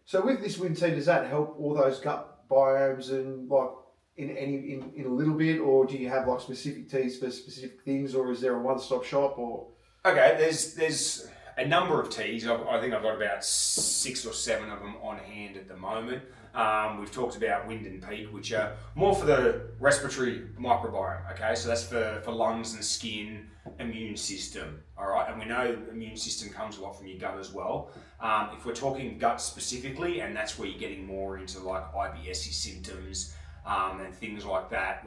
So with this wind tea, does that help all those gut biomes and like in a little bit, or do you have like specific teas for specific things, or is there a one-stop shop? Or Okay, there's a number of teas. I think I've got about 6 or 7 of them on hand at the moment. We've talked about Wind and Peak, which are more for the respiratory microbiome. Okay, so that's for lungs and skin, immune system. All right, and we know the immune system comes a lot from your gut as well. If we're talking gut specifically, and that's where you're getting more into like IBS symptoms and things like that.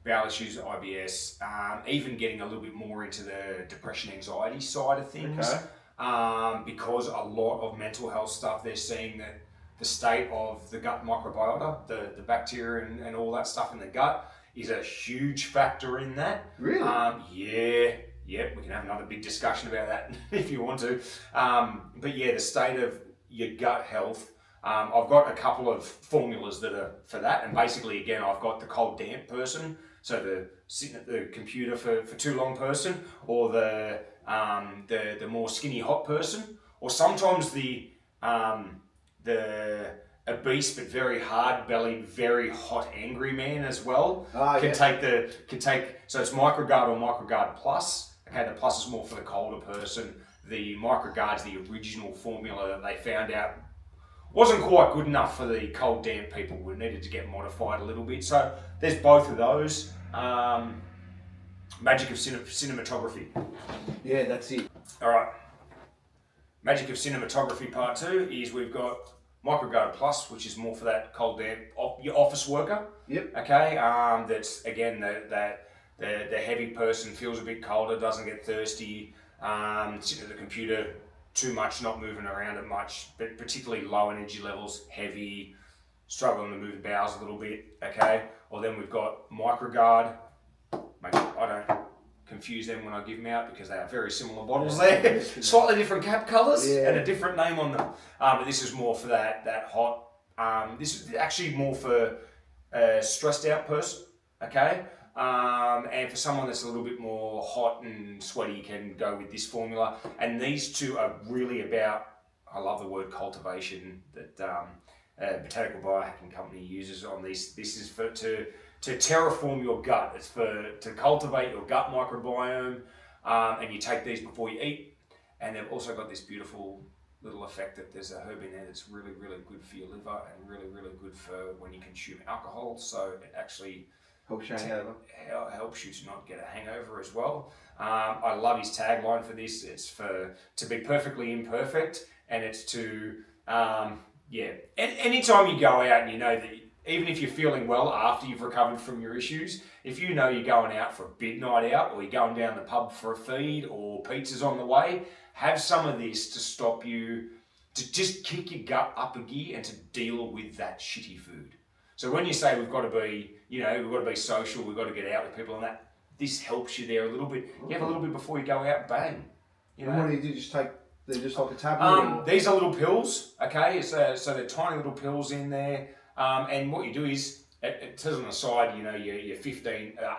Bowel issues, IBS, even getting a little bit more into the depression, anxiety side of things. Okay. Because a lot of mental health stuff, they're seeing that the state of the gut microbiota, the bacteria and all that stuff in the gut is a huge factor in that. Really? Yeah, we can have another big discussion about that if you want to. But yeah, the state of your gut health. I've got a couple of formulas that are for that, and basically, again, I've got the cold damp person, so the sitting at the computer for too long person, or the more skinny hot person, or sometimes the obese but very hard bellied, very hot angry man as well. Take so it's microgard or microgard plus. Okay, the plus is more for the colder person. The microgard's the original formula that they found out wasn't quite good enough for the cold damp people. We needed to get modified a little bit. So there's both of those. Magic of cinematography. Yeah, that's it. All right. Magic of cinematography part 2 is we've got microgard plus, which is more for that cold damp your office worker. Yep. Okay. That's again the heavy person feels a bit colder, doesn't get thirsty, sitting at the computer too much, not moving around it much, but particularly low energy levels, heavy, struggling to move the bowels a little bit, okay? Or then we've got microgard. I don't confuse them when I give them out because they are very similar bottles there. Slightly different cap colours and a different name on them. But this is more for that hot, this is actually more for a stressed out person, okay? And for someone that's a little bit more hot and sweaty, you can go with this formula. And these two are really about, I love the word cultivation that Botanical Biohacking company uses on these. This is to terraform your gut. It's to cultivate your gut microbiome, and you take these before you eat. And they've also got this beautiful little effect that there's a herb in there that's really, really good for your liver and really, really good for when you consume alcohol. So it actually helps you to not get a hangover as well. I love his tagline for this. It's to be perfectly imperfect, and it's to anytime you go out and you know that even if you're feeling well after you've recovered from your issues, if you know you're going out for a big night out, or you're going down the pub for a feed, or pizza's on the way, have some of this to stop you, to just kick your gut up a gear and to deal with that shitty food. So when you say we've got to be social, we've got to get out with people and that, this helps you there a little bit. You have a little bit before you go out, bang. You know? And what do you do? They're just like a tablet? These are little pills, okay? So they're tiny little pills in there. And what you do is, it says on the side, your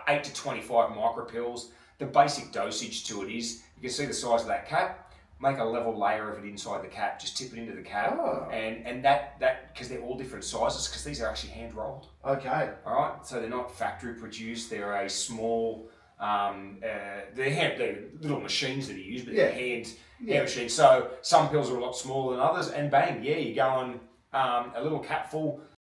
8 to 25 micro pills. The basic dosage to it is, you can see the size of that cap. Make a level layer of it inside the cap, just tip it into the cap, and that because they're all different sizes, because these are actually hand rolled. Okay. All right, so they're not factory produced. They're a small, they're little machines that are used, but they're hand machines. So some pills are a lot smaller than others, and bang, you're going a little cap full.